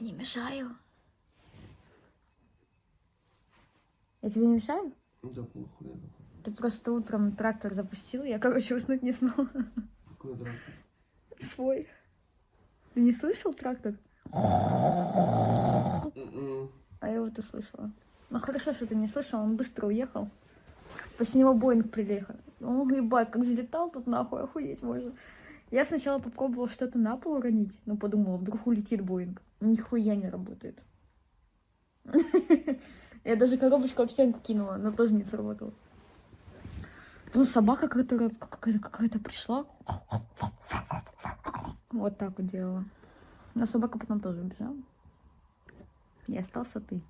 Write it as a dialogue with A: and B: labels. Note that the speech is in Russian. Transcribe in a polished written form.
A: не мешаю? Я тебе не мешаю?
B: Да похуй, я думаю.
A: Ты просто утром трактор запустил, я, короче, уснуть не смогла.
B: Какой трактор?
A: Свой. Ты не слышал трактор?
B: М-м.
A: А я вот услышала. Ну хорошо, что ты не слышал, он быстро уехал. После него Боинг прилетел. О, ебать, как взлетал тут нахуй, охуеть можно. Я сначала попробовала что-то на пол уронить, но подумала, вдруг улетит Боинг. Нихуя не работает. Я даже коробочку об стенку кинула, но тоже не сработало. Ну, собака, которая какая-то пришла. Вот так вот делала. Но собака потом тоже убежала. И остался ты.